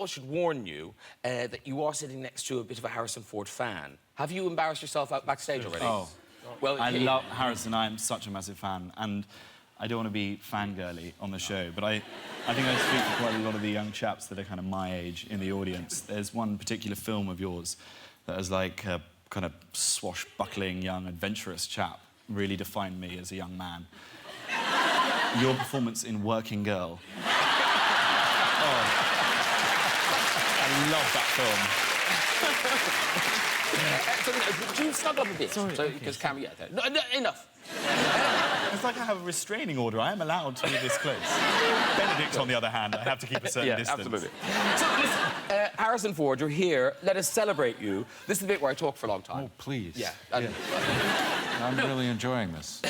should warn you that you are sitting next to a bit of a Harrison Ford fan. Have you embarrassed yourself out backstage already? Oh. Well, I love Harrison. I'm such a massive fan, and I don't want to be fangirly on the show, but I think I speak for quite a lot of the young chaps that are kind of my age in the audience. There's one particular film of yours that is like a kind of swashbuckling, young, adventurous chap really defined me as a young man. Your performance in Working Girl. Oh. I love that film. Do you snuggle up a bit? Sorry. Because camera... Yeah, no, enough. It's like I have a restraining order. I am allowed to be this close. Benedict, on the other hand, I have to keep a certain distance. Absolutely. So, listen, Harrison Ford, you're here. Let us celebrate you. This is the bit where I talk for a long time. Oh, please. Yeah. I'm really enjoying this.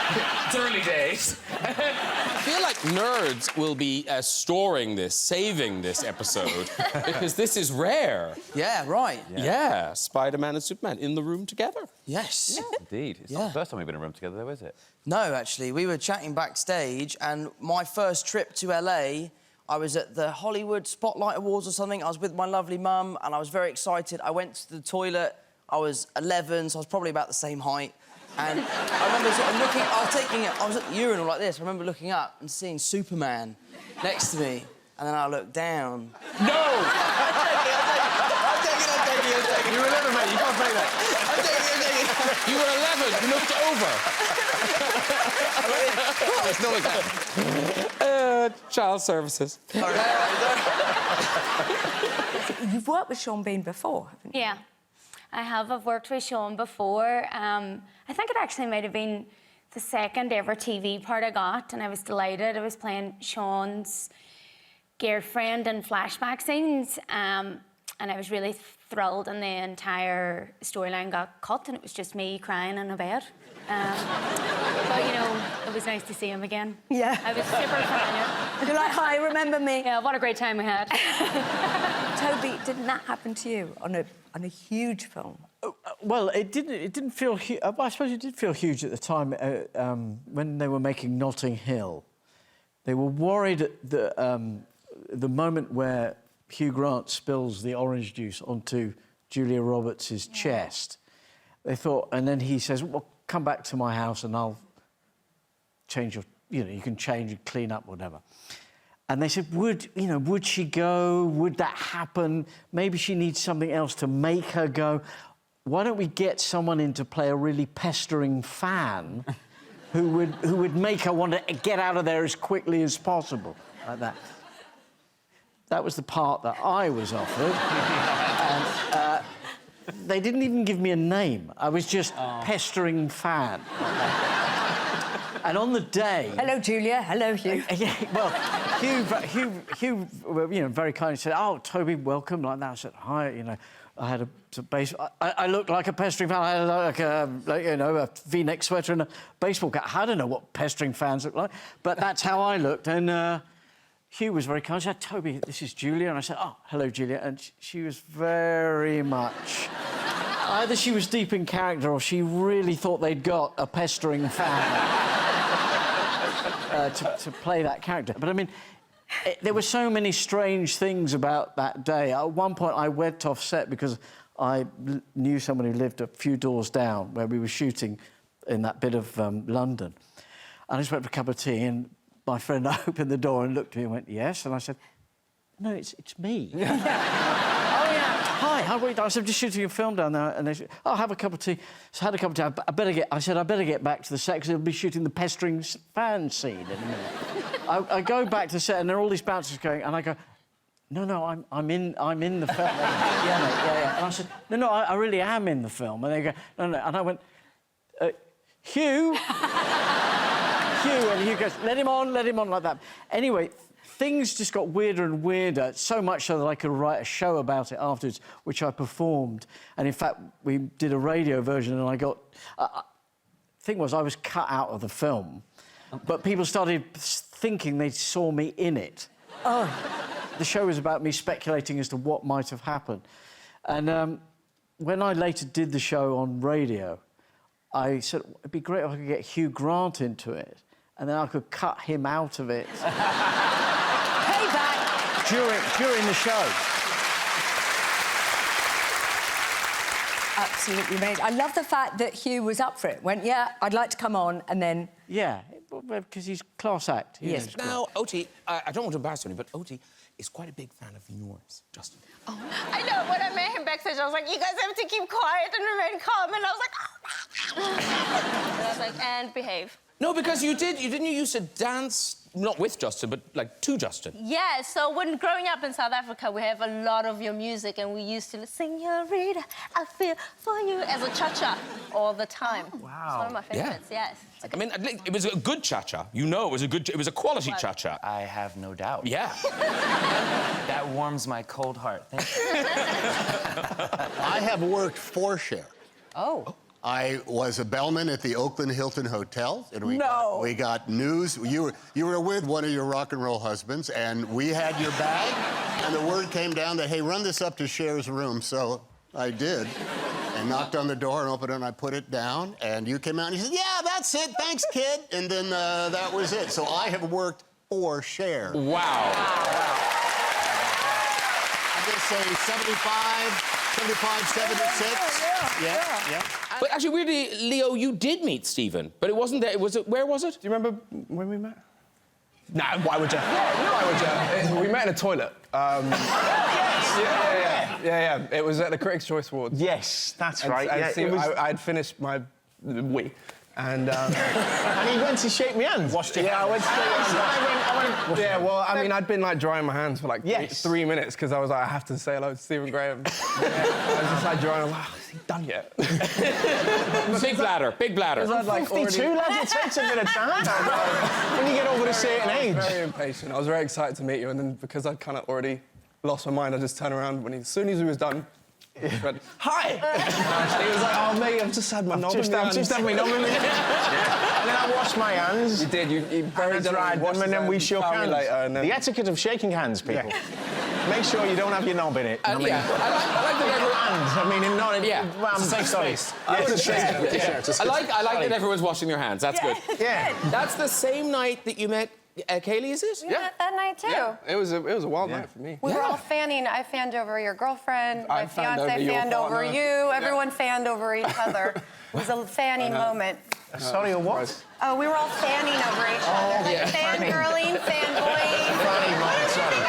It's early days. I feel like nerds will be storing this, saving this episode, because this is rare. Yeah, right. Yeah, Spider-Man and Superman in the room together. Yes. Indeed. It's not the first time we've been in a room together, though, is it? No, actually, we were chatting backstage, and my first trip to LA, I was at the Hollywood Spotlight Awards or something. I was with my lovely mum, and I was very excited. I went to the toilet. I was 11, so I was probably about the same height. And I remember sort of looking... I was at the urinal like this. I remember looking up and seeing Superman next to me, and then I looked down. No! I'm taking it. You were 11, mate. You can't say that. I'm taking it. You were 11. You looked over. It's not like that. Child services. You've worked with Sean Bean before, haven't you? Yeah, I have. I've worked with Sean before. I think it actually might have been the second ever TV part I got, and I was delighted. I was playing Sean's girlfriend in flashback scenes, and I was really thrilled, and the entire storyline got cut, and it was just me crying in a bed. But, you know, it was nice to see him again. Yeah. I was super familiar. You're like, hi, remember me? Yeah, what a great time we had. Toby, didn't that happen to you on a huge film? Well, it didn't feel huge. I suppose it did feel huge at the time when they were making Notting Hill. They were worried at the moment where Hugh Grant spills the orange juice onto Julia Roberts' chest. They thought, and then he says, well, come back to my house and I'll change your... You know, you can change and clean up, whatever. And they said, would she go? Would that happen? Maybe she needs something else to make her go. Why don't we get someone in to play a really pestering fan who would make her want to get out of there as quickly as possible, like that. That was the part that I was offered. And they didn't even give me a name. I was just pestering fan. And on the day... Hello, Julia. Hello, Hugh. Yeah, well, Hugh, you know, very kindly said, "Oh, Toby, welcome," like that. I said, "Hi," you know. I had a base... I looked like a pestering fan. I had, like a V-neck sweater and a baseball cap. I don't know what pestering fans look like, but that's how I looked. And Hugh was very kind. He said, "Toby, this is Julia." And I said, "Oh, hello, Julia." And she was very much... Either she was deep in character or she really thought they'd got a pestering fan to play that character. But, I mean... there were so many strange things about that day. At one point, I went off set because I knew someone who lived a few doors down where we were shooting in that bit of London. And I just went for a cup of tea, and my friend opened the door and looked at me and went, "Yes?" And I said, "No, it's me." "Oh, yeah. Hi, how are you?" I said, "Just shooting a film down there." And they said, "Oh, have a cup of tea." So I had a cup of tea. I said, I better get back to the set because they'll be shooting the pestering fan scene in a minute. I go back to the set and there are all these bouncers going, and I go, "No, I'm in the film." Yeah. And I said, "No, I really am in the film." And they go, "No." And I went, "Hugh?" Hugh, and Hugh goes, let him on," like that. Anyway, things just got weirder and weirder, so much so that I could write a show about it afterwards, which I performed. And, in fact, we did a radio version, and I got... thing was, I was cut out of the film, but people started thinking they saw me in it. Oh. The show was about me speculating as to what might have happened. And when I later did the show on radio, I said, it'd be great if I could get Hugh Grant into it, and then I could cut him out of it. Payback! during the show. Absolutely amazing. I love the fact that Hugh was up for it. Went, yeah, I'd like to come on, and then... Yeah, because he's class act. Yes. Now, Oti, I don't want to embarrass you, but Oti is quite a big fan of yours, Justin. Oh, I know. When I met him backstage, I was like, you guys have to keep quiet and remain calm. And I was like, oh. And I was like, and behave. No, because you used to dance, not with Justin, but, like, to Justin. Yeah, so when growing up in South Africa, we have a lot of your music, and we used to sing, Señorita, I feel for you, as a cha-cha all the time. Oh, wow. It's one of my favourites, yes. I mean, it was a good cha-cha. You know, it was a quality cha-cha. I have no doubt. Yeah. That warms my cold heart. Thank you. I have worked for Cher. Oh. I was a bellman at the Oakland Hilton Hotel, and we got news. You were with one of your rock and roll husbands, and we had your bag, and the word came down that, hey, run this up to Cher's room. So I did, and knocked on the door and opened it, and I put it down, and you came out and you said, yeah, that's it, thanks, kid. And then that was it. So I have worked for Cher. Wow. I'm going to say 75, 76. Yeah. But actually, weirdly, Leo, you did meet Stephen, but it wasn't there. Where was it? Do you remember when we met? Nah, why would you? Why would you? We met in a toilet. Yeah. It was at the Critics' Choice Awards. Yes, that's right. I'd finished my wee. And he went to shake my hands. Washed your hands. I went to shake my hands. Yeah, well, I mean, I'd been, like, drying my hands for, like, 3 minutes, because I was like, I have to say hello to Stephen Graham. I was just, like, drying. I was like, is he done yet? Big bladder. I'm like 52, lads, it takes a bit of time. When you get over a certain age. I was very impatient. I was very excited to meet you, and then because I'd kind of already lost my mind, I just turned around as soon as he was done. Went, hi! He was like, oh, mate, I've just had my knob in my hands. Just had my knob in my hands. And then I washed my hands. You did. You very dried them, and then we shook hands. The etiquette of shaking hands, people. Yeah. Make sure you don't have your knob in it. I like that everyone... I like that everyone's washing their hands. That's good. Yeah. That's the same night that you met Kaylee, is it? We met that night, too. Yeah. It was a wild night for me. We were all fanning. I fanned over your girlfriend. My fiancé fanned over you. Yeah. Everyone fanned over each other. It was a fanning moment. Sorry, a what? Oh, we were all fanning over each other. Like fangirling, fanboying. Funny moment, sorry.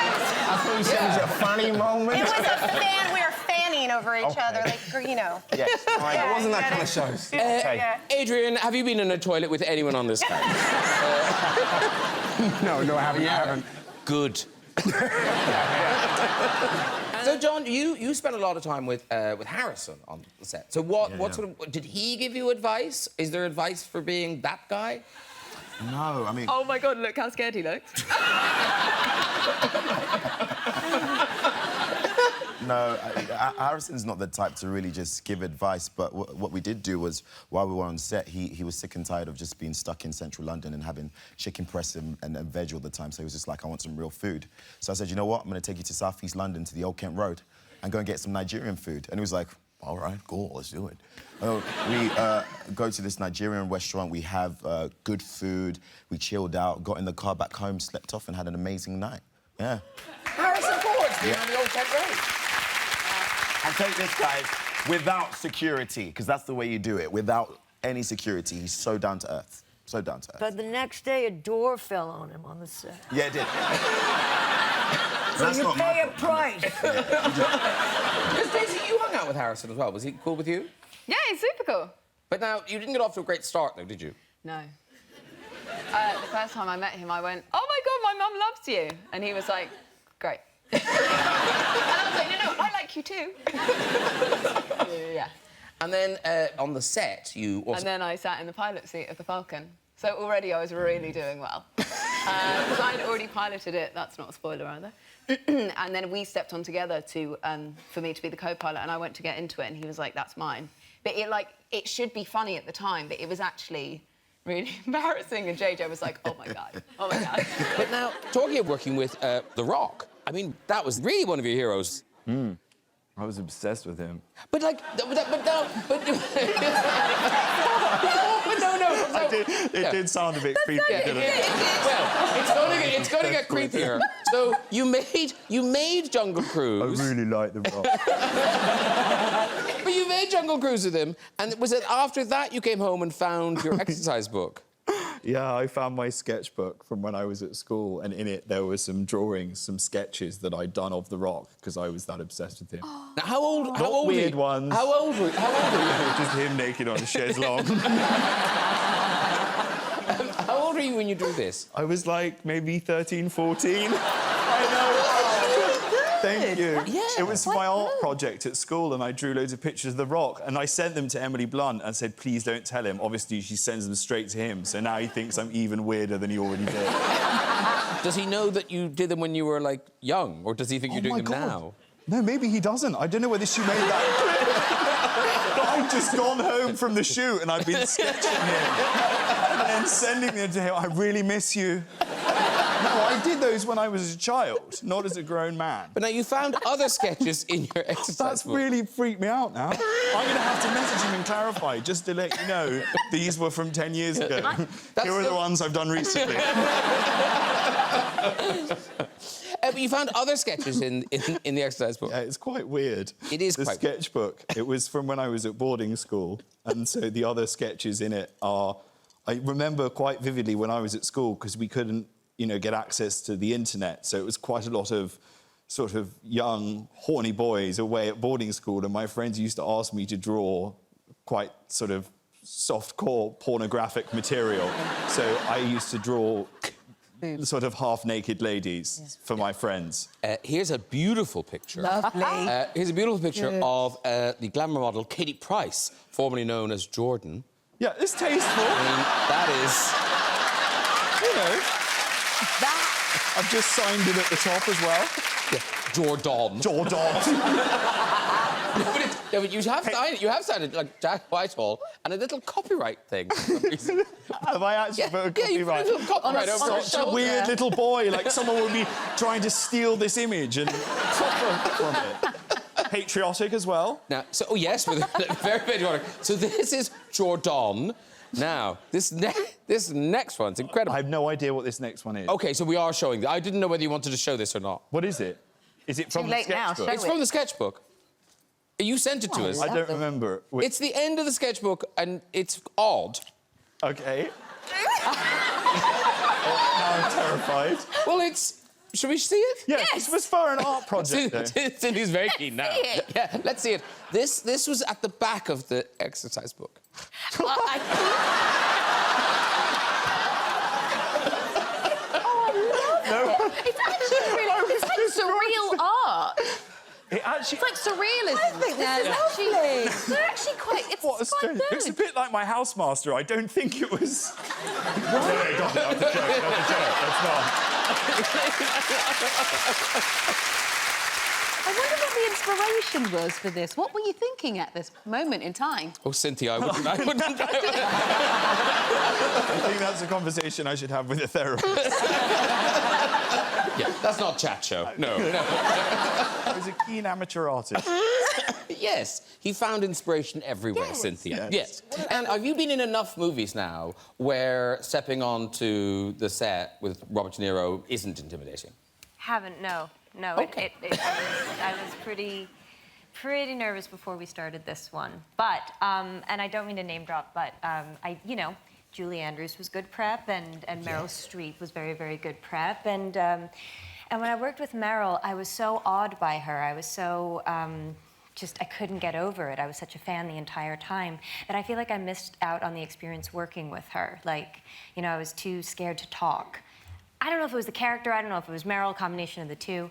I thought you said it was a funny moment. It was a fan. We were fanning over each other, like, you know. Yes. It wasn't that kind of show. Adrian, have you been in a toilet with anyone on this cast? No, I haven't. Good. So, John, you spent a lot of time with Harrison on the set. So what sort of... Did he give you advice? Is there advice for being that guy? No, I mean... Oh, my God, look how scared he looks. No, Harrison's not the type to really just give advice, but what we did do was, while we were on set, he was sick and tired of just being stuck in central London and having chicken press and veg all the time, so he was just like, I want some real food. So I said, you know what, I'm going to take you to South East London, to the Old Kent Road, and go and get some Nigerian food. And he was like, all right, cool, let's do it. We go to this Nigerian restaurant, we have good food, we chilled out, got in the car back home, slept off, and had an amazing night. Yeah. Harrison Ford's been on the Old Kent Road. And take this, guys, without security, because that's the way you do it. Without any security, he's so down to earth. So down to earth. But the next day, a door fell on him on the set. Yeah, it did. So That's you not pay my a price. Because, Daisy, you hung out with Harrison as well. Was he cool with you? Yeah, he's super cool. But now, you didn't get off to a great start, though, did you? No. The first time I met him, I went, oh, my God, my mum loves you. And he was like, great. And I was like, no, I like you too. Yeah. And then on the set, you also... And then I sat in the pilot seat of the Falcon. So already I was really doing well. Because I'd already piloted it. That's not a spoiler either. And then we stepped on together for me to be the co-pilot, and I went to get into it, and he was like, that's mine. But it should be funny at the time, but it was actually really embarrassing, and JJ was like, oh, my God. But now, talking of working with The Rock, I mean, that was really one of your heroes. I was obsessed with him. But like, but no. It did sound a bit creepy, didn't it? Well, it's going to get creepier. So you made Jungle Cruise. I really like The Rock. But you made Jungle Cruise with him, and was it after that you came home and found your exercise book? Yeah, I found my sketchbook from when I was at school, and in it there were some drawings, some sketches that I'd done of The Rock because I was that obsessed with him. Now, how old Not weird ones. How old were you? Just him naked on a chaise longue. How old were you when you drew this? I was like maybe 13, 14. I know. Thank you. Yeah, it was for my art project at school, and I drew loads of pictures of The Rock, and I sent them to Emily Blunt and said, please don't tell him. Obviously, she sends them straight to him, so now he thinks I'm even weirder than he already did. Does he know that you did them when you were, like, young, or does he think you're doing them now? No, maybe he doesn't. I don't know whether she made that clear. I'd just gone home from the shoot, and I'd been sketching him and then sending them to him. I really miss you. No, I did those when I was a child, not as a grown man. But now you found other sketches in your exercise book. Really freaked me out now. I'm going to have to message him and clarify, just to let you know, these were from 10 years ago. Here are the ones I've done recently. But you found other sketches in the exercise book. Yeah, it's quite weird. It is the quite sketchbook. It was from when I was at boarding school, and so the other sketches in it are... I remember quite vividly when I was at school, because we couldn't, get access to the internet, so it was quite a lot of sort of young, horny boys away at boarding school, and my friends used to ask me to draw quite sort of soft-core pornographic material. So I used to draw sort of half-naked ladies for my friends. Here's a beautiful picture. Lovely. Here's a beautiful picture of the glamour model Katie Price, formerly known as Jordan. Yeah, it's tasteful. I mean, that is... I've just signed it at the top as well. Yeah, Jordan. No, but you have signed it like Jack Whitehall and a little copyright thing. Have I actually put a copyright? Yeah, you put a little copyright over Such a weird little boy. Like, someone would be trying to steal this image and profit from it. Patriotic as well. Now, so, yes, very patriotic. So this is Jordan. Now, this next one's incredible. I have no idea what this next one is. OK, so we are showing... I didn't know whether you wanted to show this or not. What is it? Is it from the sketchbook? It's from the sketchbook. You sent it to us. I don't remember. It's the end of the sketchbook, and it's odd. OK. Now I'm terrified. Well, it's... Should we see it? Yes. This was for an art project. Cindy's very keen now. Yeah, let's see it. This was at the back of the exercise book. I love it. It's actually really... It's like surreal art. It's like surrealism. I think this is lovely. They're actually quite... It's quite good. It's a bit like my housemaster. I don't think it was... No, not the joke. That's not. I wonder what the inspiration was for this. What were you thinking at this moment in time? Oh, Cynthia, I wouldn't... I think that's a conversation I should have with a therapist. Yeah, that's not chat show. No. I was a keen amateur artist. Yes, he found inspiration everywhere, Cynthia. Yes. And have you been in enough movies now where stepping onto the set with Robert De Niro isn't intimidating? Haven't, no. Okay. I was pretty nervous before we started this one. But, and I don't mean to name drop, but Julie Andrews was good prep, and Meryl Streep was very, very good prep. And when I worked with Meryl, I was so awed by her. I was so... I couldn't get over it. I was such a fan the entire time that I feel like I missed out on the experience working with her. Like, I was too scared to talk. I don't know if it was the character, I don't know if it was Meryl, combination of the two.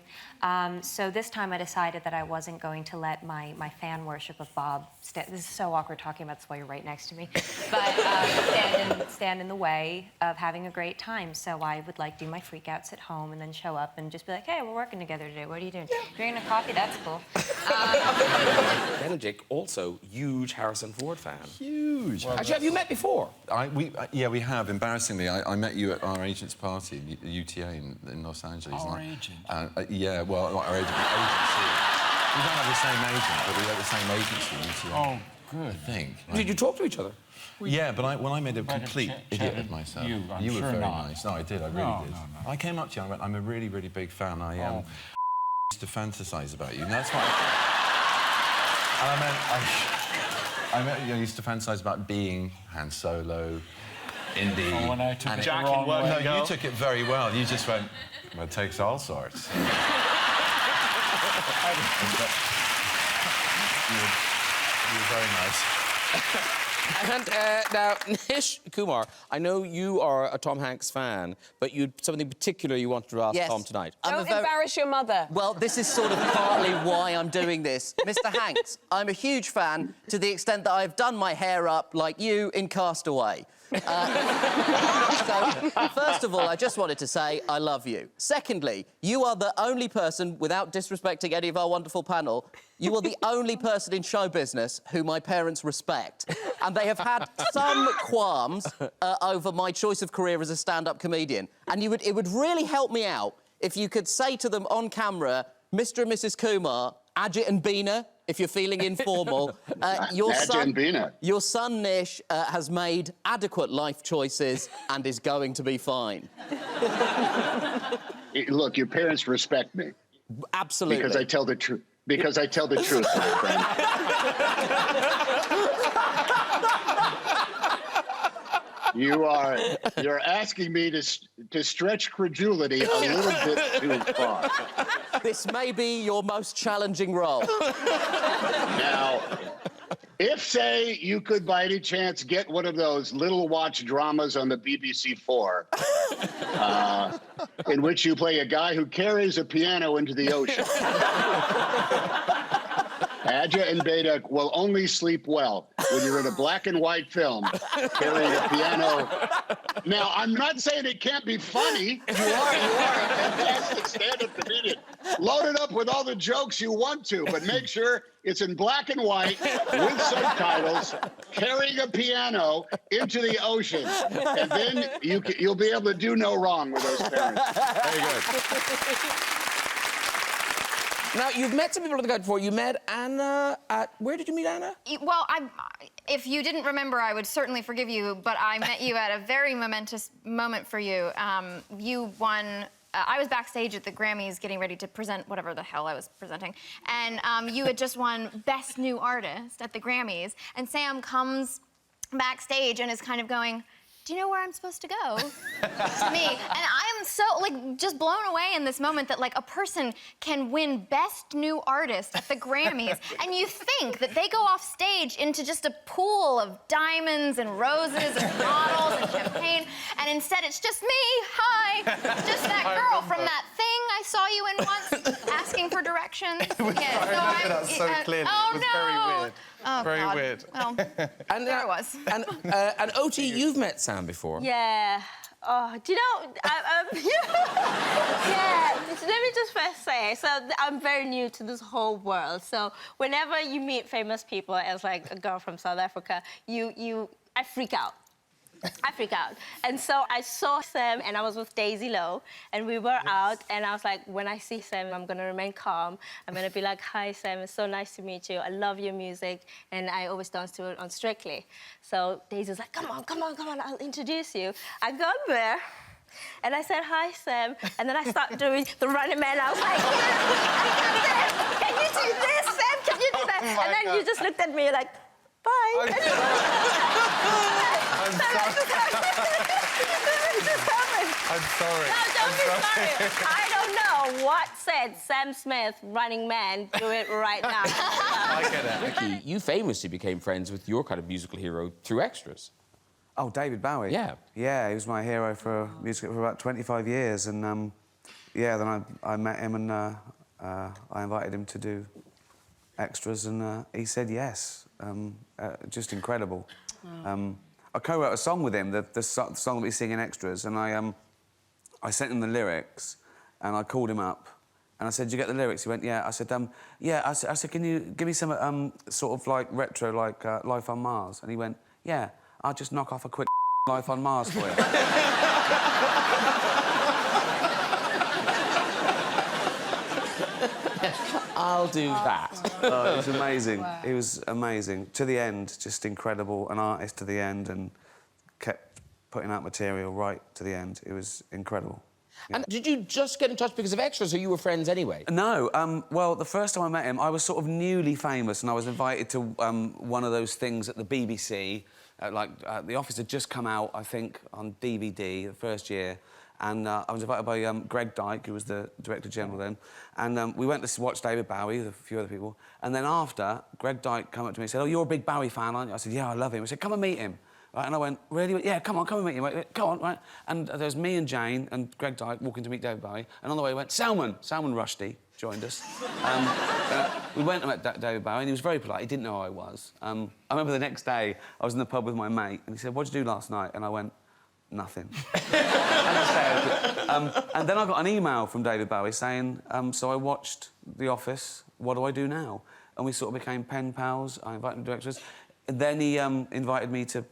So this time I decided that I wasn't going to let my fan worship of Bob this is so awkward talking about this while you're right next to me, but stand in the way of having a great time. So I would do my freakouts at home and then show up and just be like, hey, we're working together today, what are you doing? Drinking a coffee, that's cool. Benedict, also huge Harrison Ford fan. Huge. Well, actually, have you met before? Yeah, we have. Embarrassingly, I met you at our agent's party, the UTA in Los Angeles. Our agent? Yeah, well, our agency. We don't have the same agent, but we have the same agency. Oh, good. I think. Did you talk to each other? Yeah, but when I made a complete idiot of myself. I'm you were sure very not. nice. No, I did. I really did. No. I came up to you and I went, I'm a really, really big fan. I used to fantasize about you. And that's why. And I used to fantasize about being Han Solo, Indy. Oh, when I took it the wrong way. No, you took it very well. You just went, well, it takes all sorts. You were very nice. And now, Nish Kumar, I know you are a Tom Hanks fan, but something particular you wanted to ask Tom tonight. Don't embarrass your mother. Well, this is sort of partly why I'm doing this. Mr. Hanks, I'm a huge fan to the extent that I've done my hair up like you in Castaway. So, first of all, I just wanted to say I love you. Secondly, you are the only person, without disrespecting any of our wonderful panel, you are the only person in show business who my parents respect. And they have had some qualms over my choice of career as a stand-up comedian. And it would really help me out if you could say to them on camera, Mr. and Mrs. Kumar, Ajit and Beena, if you're feeling informal, your son Nish has made adequate life choices and is going to be fine. Look, your parents respect me. Absolutely. Because I tell the truth. Because I tell the truth, my friend. You're asking me to stretch credulity a little bit too far. This may be your most challenging role. Now, if, say, you could by any chance get one of those little watch dramas on the BBC 4, in which you play a guy who carries a piano into the ocean. Aja and Beta will only sleep well when you're in a black and white film carrying a piano. Now, I'm not saying it can't be funny. You are a fantastic stand-up comedian. Load it up with all the jokes you want to, but make sure it's in black and white with subtitles, carrying a piano into the ocean. And then you'll be able to do no wrong with those parents. Very good. Now, you've met some people on the guide before. You met Anna at... Where did you meet Anna? Well, if you didn't remember, I would certainly forgive you, but I met you at a very momentous moment for you. You won... I was backstage at the Grammys getting ready to present whatever the hell I was presenting, and you had just won Best New Artist at the Grammys, and Sam comes backstage and is kind of going, do you know where I'm supposed to go? To me. And I'm so, just blown away in this moment that, a person can win Best New Artist at the Grammys, and you think that they go off stage into just a pool of diamonds and roses and bottles and champagne, and instead it's just me, hi, just that girl from that thing I saw you in once, asking for directions. I remember that so clearly. Oh, it was no. very weird. Oh, very God. weird. Well, and there it was. And Oti, you've met Sam before. Yeah. Oh, do you know? Yeah. Let me just first say, so I'm very new to this whole world. So whenever you meet famous people, as a girl from South Africa, I freak out. I freak out. And so I saw Sam, and I was with Daisy Lowe, and we were out, and I was like, when I see Sam, I'm going to remain calm. I'm going to be like, hi, Sam, it's so nice to meet you. I love your music, and I always dance to it on Strictly. So Daisy's like, come on, I'll introduce you. I got there, and I said, hi, Sam, and then I started doing the Running Man. I was like, can you do this, Sam? Can you do that? Oh and then you just looked at me like, bye. I'm sorry. No, don't be sorry. I don't know what said Sam Smith, Running Man, do it right now. I get it. Ricky, you famously became friends with your kind of musical hero through extras. Oh, David Bowie? Yeah. Yeah, he was my hero for music for about 25 years. And, then I met him and I invited him to do extras and he said yes. Just incredible. Oh. I co-wrote a song with him, the song that we sing in extras, and I sent him the lyrics, and I called him up, and I said, "Did you get the lyrics?" He went, "Yeah." I said, "Yeah." I said, "Can you give me some sort of retro, Life on Mars?" And he went, "Yeah, I'll just knock off a quick Life on Mars for you." I'll do that. Oh, it was amazing. Wow. It was amazing. To the end, just incredible. An artist to the end and kept putting out material right to the end. It was incredible. Yeah. And did you just get in touch because of extras, or you were friends anyway? No. Well, the first time I met him, I was sort of newly famous, and I was invited to one of those things at the BBC. The Office had just come out, I think, on DVD the first year, and I was invited by Greg Dyke, who was the Director General then, and we went to watch David Bowie with a few other people, and then after, Greg Dyke came up to me and said, "Oh, you're a big Bowie fan, aren't you?" I said, "Yeah, I love him." He said, "Come and meet him." Right, and I went, "Really?" "Yeah, come and meet him. Go on," right? And there was me and Jane and Greg Dyke walking to meet David Bowie, and on the way we went, Salman Rushdie joined us. We went and met David Bowie, and he was very polite. He didn't know who I was. I remember the next day, I was in the pub with my mate, and he said, "What did you do last night?" And I went, "Nothing." And then I got an email from David Bowie saying, "So I watched The Office, what do I do now?" And we sort of became pen pals. I invited him to extras. Then he invited me to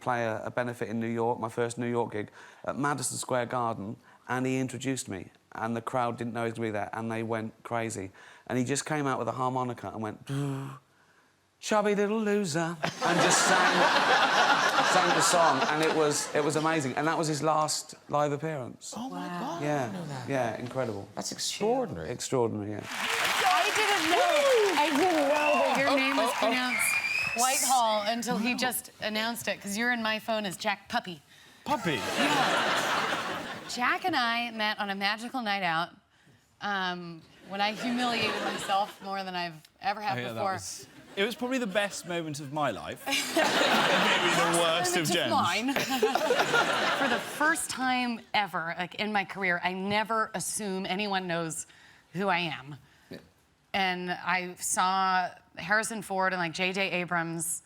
play a benefit in New York, my first New York gig, at Madison Square Garden, and he introduced me, and the crowd didn't know he was going to be there, and they went crazy. And he just came out with a harmonica and went, "Chubby little loser," and just sang the song, and it was amazing. And that was his last live appearance. Oh, my God. Yeah, yeah, incredible. That's extraordinary. Extraordinary, yeah. I didn't know that your name was pronounced Whitehall until he just announced it, because you're in my phone as Jack Puppy. Puppy? Yeah. Jack and I met on a magical night out when I humiliated myself more than I've ever had before. It was probably the best moment of my life. Maybe the worst of Jen's. Mine. For the first time ever, like in my career, I never assume anyone knows who I am. Yeah. And I saw Harrison Ford and like J.J. Abrams,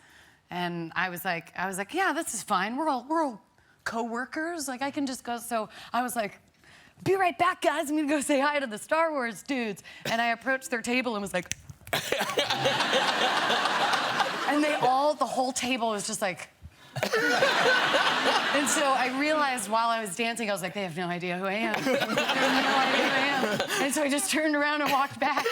and I was like, yeah, this is fine. We're all co-workers. Like, I can just go. So I was like, "Be right back, guys. I'm gonna go say hi to the Star Wars dudes." And I approached their table and was like, and the whole table was just like. And so I realized while I was dancing, I was like, they have no idea who I am. They have no idea who I am. And so I just turned around and walked back.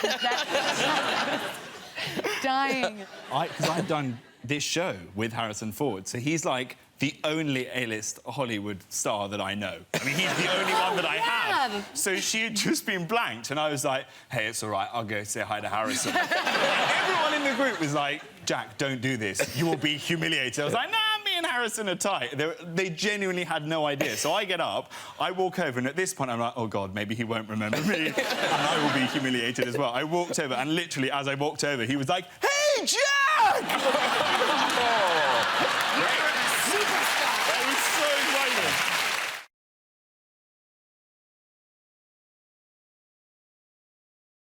Dying. Because I've done this show with Harrison Ford, so he's like the only A-list Hollywood star that I know. I mean, he's the only one that I have. So she had just been blanked, and I was like, "Hey, it's all right, I'll go say hi to Harrison." And everyone in the group was like, "Jack, don't do this. You will be humiliated." I was like, "Nah, me and Harrison are tight." They genuinely had no idea. So I get up, I walk over, and at this point I'm like, "Oh, God, maybe he won't remember me, and I will be humiliated as well." I walked over, and literally, as I walked over, he was like, "Hey, Jack!"